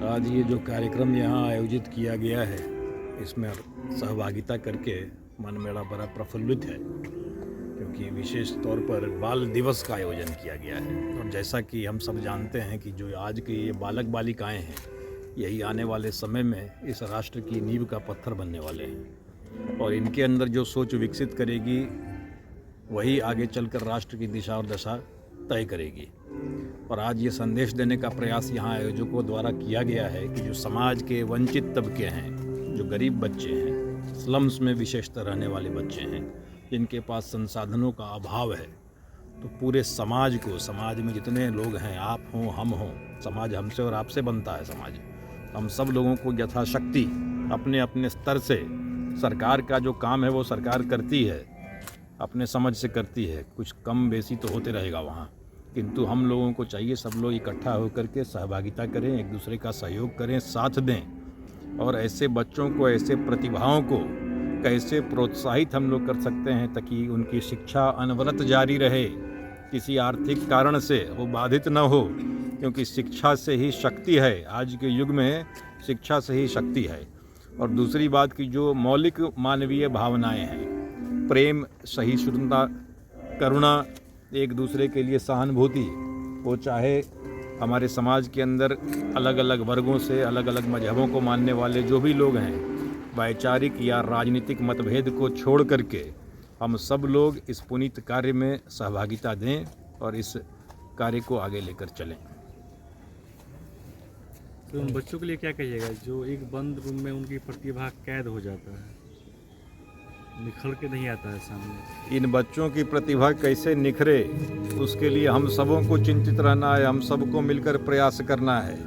आज ये जो कार्यक्रम यहाँ आयोजित किया गया है, इसमें सहभागिता करके मन मेरा बड़ा प्रफुल्लित है, क्योंकि विशेष तौर पर बाल दिवस का आयोजन किया गया है। और जैसा कि हम सब जानते हैं कि जो आज के ये बालक बालिकाएं हैं, यही आने वाले समय में इस राष्ट्र की नींव का पत्थर बनने वाले हैं, और इनके अंदर जो सोच विकसित करेगी वही आगे चलकर राष्ट्र की दिशा और दशा तय करेगी। और आज ये संदेश देने का प्रयास यहाँ आयोजकों द्वारा किया गया है कि जो समाज के वंचित तबके हैं, जो गरीब बच्चे हैं, स्लम्स में विशेषतः रहने वाले बच्चे हैं, जिनके पास संसाधनों का अभाव है, तो पूरे समाज को, समाज में जितने लोग हैं, आप हों हम हों, समाज हमसे और आपसे बनता है। समाज हम सब लोगों को यथाशक्ति अपने अपने स्तर से, सरकार का जो काम है वो सरकार करती है, अपने समझ से करती है, कुछ कम बेसी तो होते रहेगा वहाँ, किंतु हम लोगों को चाहिए सब लोग इकट्ठा होकर के सहभागिता करें, एक दूसरे का सहयोग करें, साथ दें, और ऐसे बच्चों को, ऐसे प्रतिभाओं को कैसे प्रोत्साहित हम लोग कर सकते हैं ताकि उनकी शिक्षा अनवरत जारी रहे, किसी आर्थिक कारण से वो बाधित न हो, क्योंकि शिक्षा से ही शक्ति है। आज के युग में शिक्षा से ही शक्ति है। और दूसरी बात की जो मौलिक मानवीय भावनाएं हैं, प्रेम, सहिष्णुता, करुणा, एक दूसरे के लिए सहानुभूति, वो चाहे हमारे समाज के अंदर अलग अलग वर्गों से, अलग अलग मजहबों को मानने वाले जो भी लोग हैं, वैचारिक या राजनीतिक मतभेद को छोड़ करके हम सब लोग इस पुनीत कार्य में सहभागिता दें और इस कार्य को आगे लेकर चलें। तो उन बच्चों के लिए क्या कहिएगा जो एक बंद रूम में उनकी प्रतिभा कैद हो जाता है, निखर के नहीं आता है सामने? इन बच्चों की प्रतिभा कैसे निखरे, उसके लिए हम सबों को चिंतित रहना है, हम सबको मिलकर प्रयास करना है।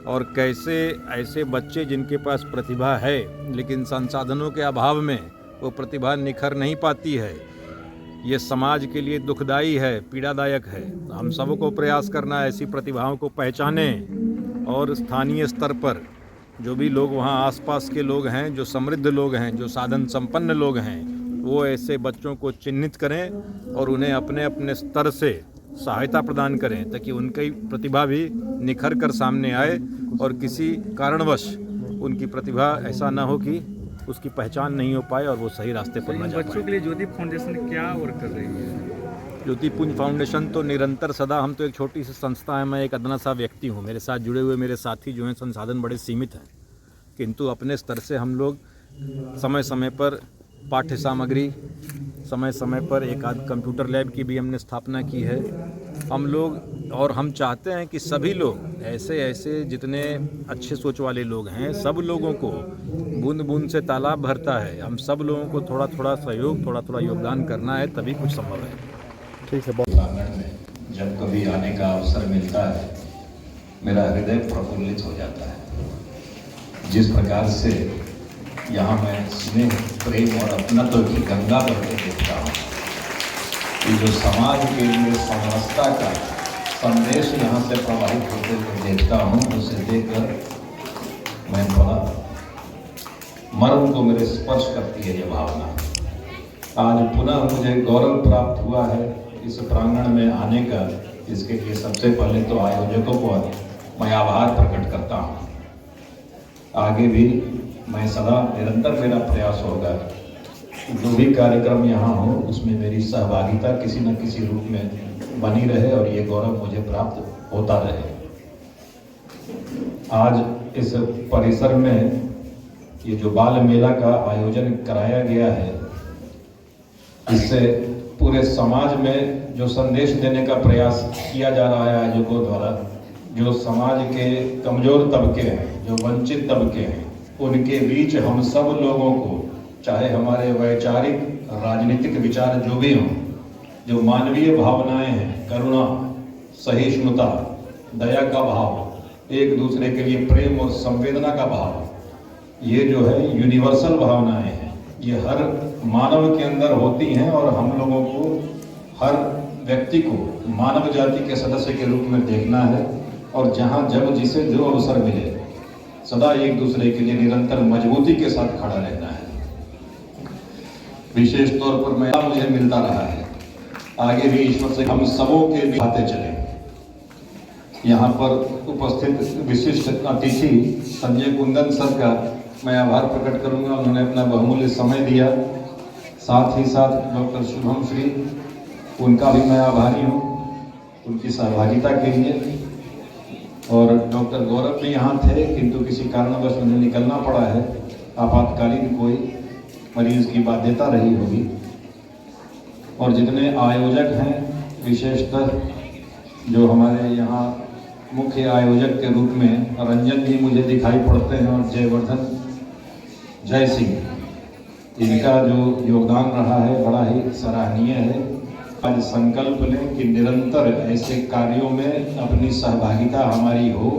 और कैसे ऐसे बच्चे जिनके पास प्रतिभा है लेकिन संसाधनों के अभाव में वो प्रतिभा निखर नहीं पाती है, ये समाज के लिए दुखदाई है, पीड़ादायक है। हम सबको प्रयास करना है ऐसी प्रतिभाओं को पहचानें, और स्थानीय स्तर पर जो भी लोग वहाँ आसपास के लोग हैं, जो समृद्ध लोग हैं, जो साधन संपन्न लोग हैं, वो ऐसे बच्चों को चिन्हित करें और उन्हें अपने अपने स्तर से सहायता प्रदान करें ताकि उनकी प्रतिभा भी निखर कर सामने आए और किसी कारणवश उनकी प्रतिभा ऐसा ना हो कि उसकी पहचान नहीं हो पाए और वो सही रास्ते पर न जा पाए। बच्चों के लिए ज्योति फाउंडेशन क्या वर्क कर रही है? ज्योति पुंज फाउंडेशन तो निरंतर सदा, हम तो एक छोटी सी संस्था है, मैं एक अदना सा व्यक्ति हूँ, मेरे साथ जुड़े हुए मेरे साथी जो हैं संसाधन बड़े सीमित हैं, किंतु अपने स्तर से हम लोग समय समय पर पाठ्य सामग्री, समय समय पर एक आध कंप्यूटर लैब की भी हमने स्थापना की है हम लोग। और हम चाहते हैं कि सभी लोग ऐसे जितने अच्छे सोच वाले लोग हैं, सब लोगों को बूंद बूंद से तालाब भरता है, हम सब लोगों को थोड़ा थोड़ा सहयोग, थोड़ा थोड़ा योगदान करना है, तभी कुछ संभव है। ठीक है। प्रांगण में जब कभी आने का अवसर मिलता है, मेरा हृदय प्रफुल्लित हो जाता है। जिस प्रकार से यहाँ मैं स्नेह, प्रेम और अपनत्व की गंगा बहते देखता हूँ, ये जो समाज के लिए समरसता का संदेश यहाँ से प्रवाहित होते हुए देखता हूँ, उसे देखकर मैं बड़ा मर्म को मेरे स्पर्श करती है ये भावना। आज पुनः मुझे गौरव प्राप्त हुआ है इस प्रांगण में आने का। इसके लिए सबसे पहले तो आयोजकों को मैं आभार प्रकट करता हूँ। आगे भी मैं सदा निरंतर मेरा प्रयास होगा जो भी कार्यक्रम यहाँ हो उसमें मेरी सहभागिता किसी न किसी रूप में बनी रहे और ये गौरव मुझे प्राप्त होता रहे। आज इस परिसर में ये जो बाल मेला का आयोजन कराया गया है, इससे पूरे समाज में जो संदेश देने का प्रयास किया जा रहा है आयोजकों द्वारा, जो समाज के कमजोर तबके हैं, जो वंचित तबके हैं, उनके बीच हम सब लोगों को, चाहे हमारे वैचारिक राजनीतिक विचार जो भी हों, जो मानवीय भावनाएं हैं, करुणा, सहिष्णुता, दया का भाव, एक दूसरे के लिए प्रेम और संवेदना का भाव, ये जो है यूनिवर्सल भावनाएं हैं, ये हर मानव के अंदर होती हैं और हम लोगों को, हर व्यक्ति को मानव जाति के सदस्य के रूप में देखना है। और जहाँ जब जिसे जो अवसर मिले, सदा एक दूसरे के लिए निरंतर मजबूती के साथ खड़ा रहना है। विशेष तौर पर मैं मुझे मिलता रहा है, आगे भी ईश्वर से हम सबों के भी आते चले। यहाँ पर उपस्थित विशिष्ट अतिथि संजय कुंदन सर का मैं आभार प्रकट करूंगा, उन्होंने अपना बहुमूल्य समय दिया। साथ ही साथ डॉक्टर शुभम श्री, उनका भी मैं आभारी हूँ उनकी सहभागिता के लिए। और डॉक्टर गौरव भी यहाँ थे किंतु किसी कारणवश उन्हें निकलना पड़ा है, आपातकालीन कोई मरीज की बाध्यता रही होगी। और जितने आयोजक हैं, विशेषतः जो हमारे यहाँ मुख्य आयोजक के रूप में रंजन जी मुझे दिखाई पड़ते हैं और जयवर्धन जय सिंह, इनका जो योगदान रहा है बड़ा ही सराहनीय है। आज संकल्प लें कि निरंतर ऐसे कार्यों में अपनी सहभागिता हमारी हो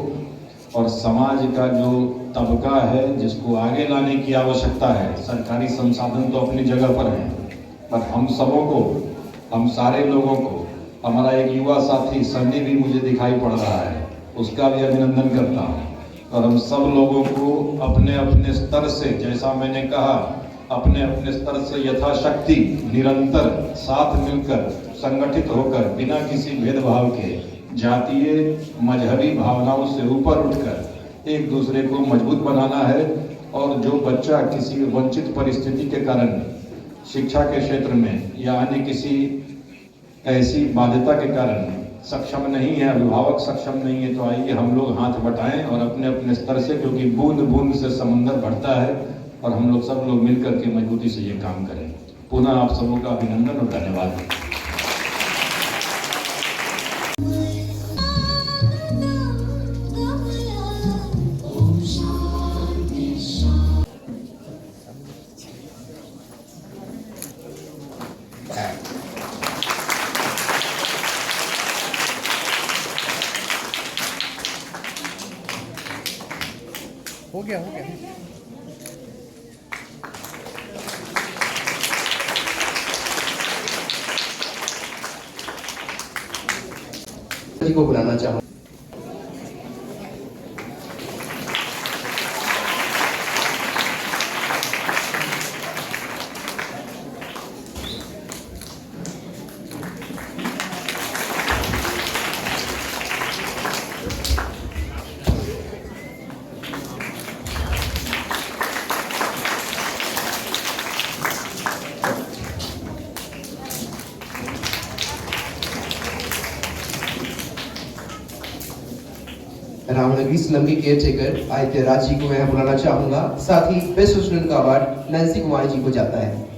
और समाज का जो तबका है जिसको आगे लाने की आवश्यकता है, सरकारी संसाधन तो अपनी जगह पर हैं, पर हम सबों को, हम सारे लोगों को, हमारा एक युवा साथी सन्नी भी मुझे दिखाई पड़ रहा है, उसका भी अभिनंदन करता हूँ। और हम सब लोगों को अपने अपने स्तर से, जैसा मैंने कहा, अपने अपने स्तर से यथाशक्ति निरंतर साथ मिलकर संगठित होकर बिना किसी भेदभाव के, जातीय मजहबी भावनाओं से ऊपर उठकर एक दूसरे को मजबूत बनाना है। और जो बच्चा किसी वंचित परिस्थिति के कारण शिक्षा के क्षेत्र में या अन्य किसी ऐसी बाध्यता के कारण सक्षम नहीं है, अभिभावक सक्षम नहीं है, तो आइए हम लोग हाथ बटाएं और अपने अपने स्तर से, क्योंकि बूंद बूंद से समंदर बढ़ता है और हम लोग सब लोग मिलकर के मजबूती से ये काम करें। पुनः आप सबों का अभिनंदन और धन्यवाद। हो गया जी को बुलाना चाहूँ। रामनगरी स्लम के केयरटेकर आदित्य राज जी को मैं बुलाना चाहूंगा। साथ ही बेस्ट स्टूडेंट का अवार्ड नैन्सी कुमारी जी को जाता है।